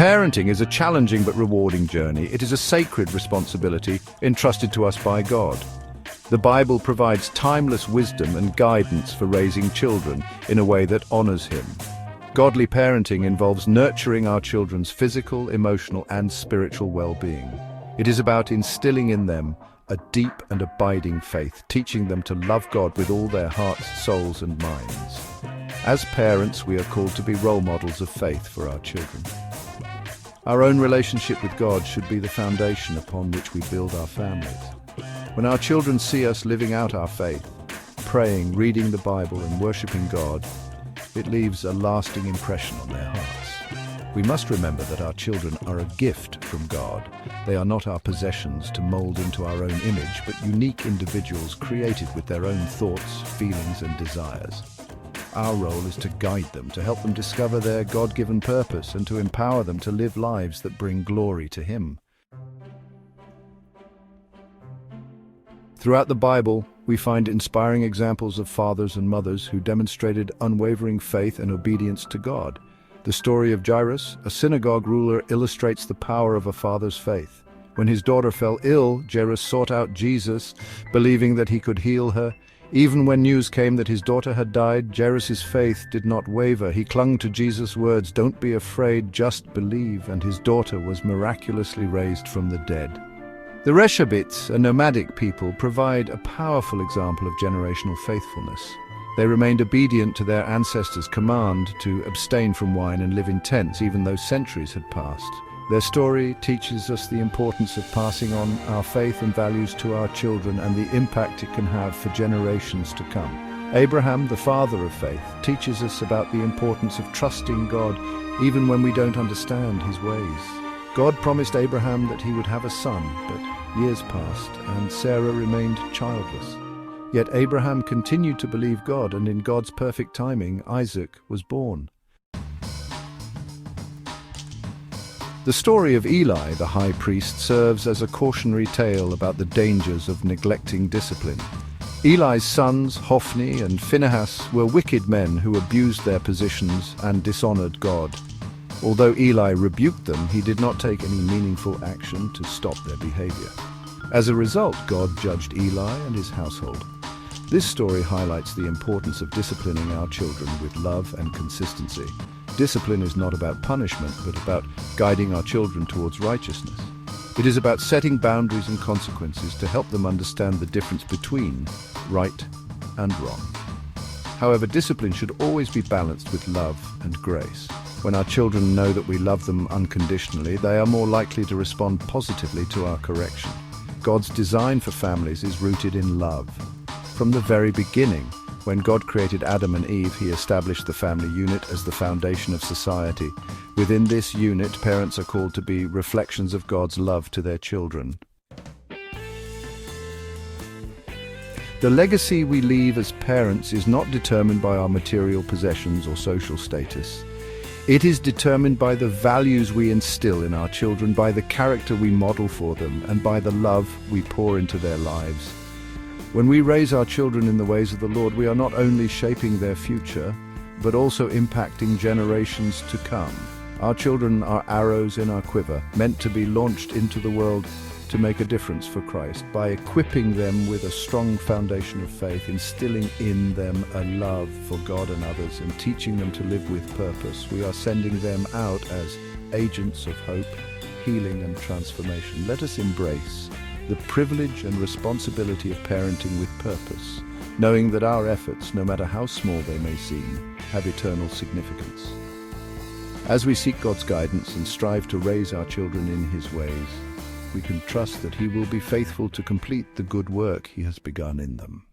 Parenting is a challenging but rewarding journey. It is a sacred responsibility entrusted to us by God. The Bible provides timeless wisdom and guidance for raising children in a way that honors Him. Godly parenting involves nurturing our children's physical, emotional, and spiritual well-being. It is about instilling in them a deep and abiding faith, teaching them to love God with all their hearts, souls, and minds. As parents, we are called to be role models of faith for our children. Our own relationship with God should be the foundation upon which we build our families. When our children see us living out our faith, praying, reading the Bible, and worshiping God, it leaves a lasting impression on their hearts. We must remember that our children are a gift from God. They are not our possessions to mold into our own image, but unique individuals created with their own thoughts, feelings, and desires. Our role is to guide them, to help them discover their God-given purpose, and to empower them to live lives that bring glory to Him. Throughout the Bible, we find inspiring examples of fathers and mothers who demonstrated unwavering faith and obedience to God. The story of Jairus, a synagogue ruler, illustrates the power of a father's faith. When his daughter fell ill, Jairus sought out Jesus, believing that he could heal her. Even when news came that his daughter had died, Jairus' faith did not waver. He clung to Jesus' words, "Don't be afraid, just believe," and his daughter was miraculously raised from the dead. The Reshabites, a nomadic people, provide a powerful example of generational faithfulness. They remained obedient to their ancestors' command to abstain from wine and live in tents, even though centuries had passed. Their story teaches us the importance of passing on our faith and values to our children and the impact it can have for generations to come. Abraham, the father of faith, teaches us about the importance of trusting God even when we don't understand His ways. God promised Abraham that he would have a son, but years passed and Sarah remained childless. Yet Abraham continued to believe God, and in God's perfect timing, Isaac was born. The story of Eli, the high priest, serves as a cautionary tale about the dangers of neglecting discipline. Eli's sons, Hophni and Phinehas, were wicked men who abused their positions and dishonored God. Although Eli rebuked them, he did not take any meaningful action to stop their behavior. As a result, God judged Eli and his household. This story highlights the importance of disciplining our children with love and consistency. Discipline is not about punishment, but about guiding our children towards righteousness. It is about setting boundaries and consequences to help them understand the difference between right and wrong. However, discipline should always be balanced with love and grace. When our children know that we love them unconditionally, they are more likely to respond positively to our correction. God's design for families is rooted in love. From the very beginning, when God created Adam and Eve, He established the family unit as the foundation of society. Within this unit, parents are called to be reflections of God's love to their children. The legacy we leave as parents is not determined by our material possessions or social status. It is determined by the values we instill in our children, by the character we model for them, and by the love we pour into their lives. When we raise our children in the ways of the Lord, we are not only shaping their future, but also impacting generations to come. Our children are arrows in our quiver, meant to be launched into the world to make a difference for Christ. By equipping them with a strong foundation of faith, instilling in them a love for God and others, and teaching them to live with purpose, we are sending them out as agents of hope, healing, and transformation. Let us embrace the privilege and responsibility of parenting with purpose, knowing that our efforts, no matter how small they may seem, have eternal significance. As we seek God's guidance and strive to raise our children in His ways, we can trust that He will be faithful to complete the good work He has begun in them.